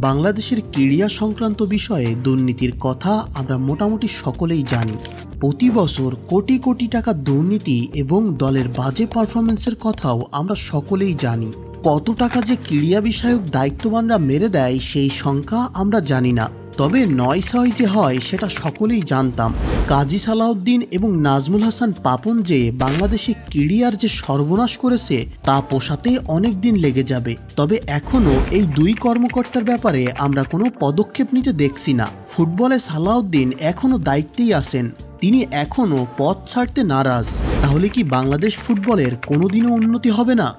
বাংলাদেশের ক্রীড়া সংক্রান্ত বিষয়ে দুর্নীতির কথা আমরা মোটামুটি সকলেই জানি। প্রতি বছর কোটি কোটি টাকা দুর্নীতি এবং দলের বাজে পারফরমেন্সের কথাও আমরা সকলেই জানি। কত টাকা যে ক্রীড়া বিষয়ক দায়িত্ববানরা মেরে দেয় সেই সংখ্যা আমরা জানি না, তবে ৯/৬ যে হয় সেটা সকলেই জানতাম। কাজী সালাউদ্দিন এবং নাজমুল হাসান পাপন যে বাংলাদেশে ক্রীড়ার যে সর্বনাশ করেছে তা পোষাতে অনেক দিন লেগে যাবে। তবে এখনও এই দুই কর্মকর্তার ব্যাপারে আমরা কোনো পদক্ষেপ নিতে দেখছি না। ফুটবলে সালাউদ্দিন এখনও দায়িত্বেই আছেন, তিনি এখনও পদ ছাড়তে নারাজ। তাহলে কি বাংলাদেশ ফুটবলের কোনোদিনও উন্নতি হবে না?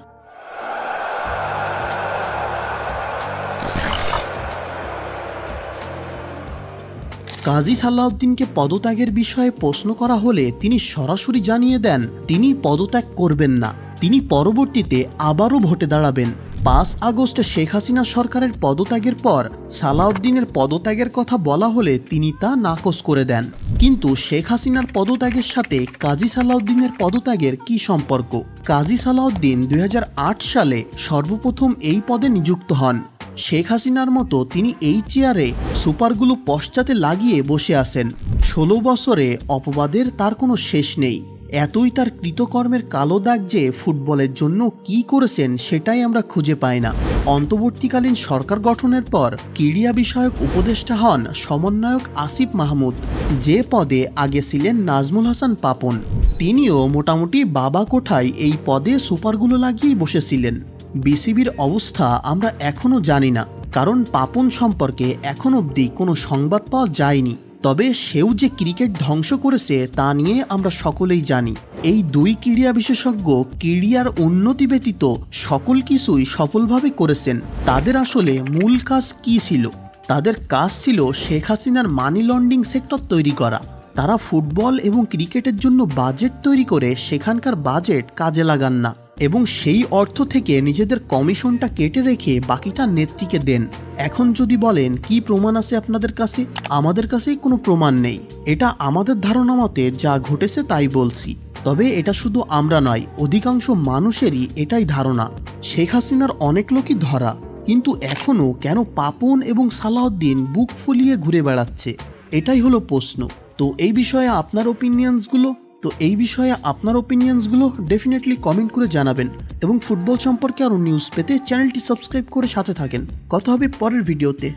কাজী সালাউদ্দিনকে পদত্যাগের বিষয়ে প্রশ্ন করা হলে তিনি সরাসরি জানিয়ে দেন তিনি পদত্যাগ করবেন না, তিনি পরবর্তীতে আবারও ভোটে দাঁড়াবেন। ৫ আগস্টে শেখ হাসিনা সরকারের পদত্যাগের পর সালাউদ্দিনের পদত্যাগের কথা বলা হলে তিনি তা নাকচ করে দেন। কিন্তু শেখ হাসিনার পদত্যাগের সাথে কাজী সালাউদ্দিনের পদত্যাগের কি সম্পর্ক? কাজী সালাউদ্দিন ২০০৮ সালে সর্বপ্রথম এই পদে নিযুক্ত হন। শেখ হাসিনার মতো তিনি এই চেয়ারে সুপারগুলো পশ্চাতে লাগিয়ে বসে আছেন। ১৬ বছরে অপবাদের তার কোনো শেষ নেই। এতই তার কৃতকর্মের কালো দাগ যে ফুটবলের জন্য কি করেছেন সেটাই আমরা খুঁজে পাই না। অন্তর্বর্তীকালীন সরকার গঠনের পর ক্রীড়া বিষয়ক উপদেষ্টা হন সমন্বয়ক আসিফ মাহমুদ, যে পদে আগে ছিলেন নাজমুল হাসান পাপন। তিনিও মোটামুটি বাবা কোঠায় এই পদে সুপারগুলো লাগিয়েই বসেছিলেন। বিসিবির অবস্থা আমরা এখনও জানি না, কারণ পাপন সম্পর্কে এখন অবধি কোনো সংবাদ পাওয়া যায়নি। তবে সেও যে ক্রিকেট ধ্বংস করেছে তা নিয়ে আমরা সকলেই জানি। এই দুই ক্রীড়া বিশেষজ্ঞ ক্রীড়ার উন্নতি ব্যতীত সকল কিছুই সফলভাবে করেছেন। তাদের আসলে মূল কাজ কি ছিল? তাদের কাজ ছিল শেখ হাসিনার মানি লন্ডারিং সেক্টর তৈরি করা। তারা ফুটবল এবং ক্রিকেটের জন্য বাজেট তৈরি করে সেখানকার বাজেট কাজে লাগান না এবং সেই অর্থ থেকে নিজেদের কমিশনটা কেটে রেখে বাকিটা নেত্রীকে দেন। এখন যদি বলেন কি প্রমাণ আছে আপনাদের কাছে, আমাদের কাছেই কোনো প্রমাণ নেই। এটা আমাদের ধারণা মতে যা ঘটেছে তাই বলছি। তবে এটা শুধু আমরা নয়, অধিকাংশ মানুষেরই এটাই ধারণা। শেখ হাসিনার অনেক লোকই ধরা, কিন্তু এখনও কেন পাপন এবং সালাউদ্দিন বুক ফুলিয়ে ঘুরে বেড়াচ্ছে? এটাই হলো প্রশ্ন। তো এই বিষয়ে আপনার ওপিনিয়ন্সগুলো ডেফিনেটলি কমেন্ট করে জানাবেন এবং ফুটবল সম্পর্কে আরও নিউজ পেতে চ্যানেলটি সাবস্ক্রাইব করে সাথে থাকেন। কথা হবে পরের ভিডিওতে।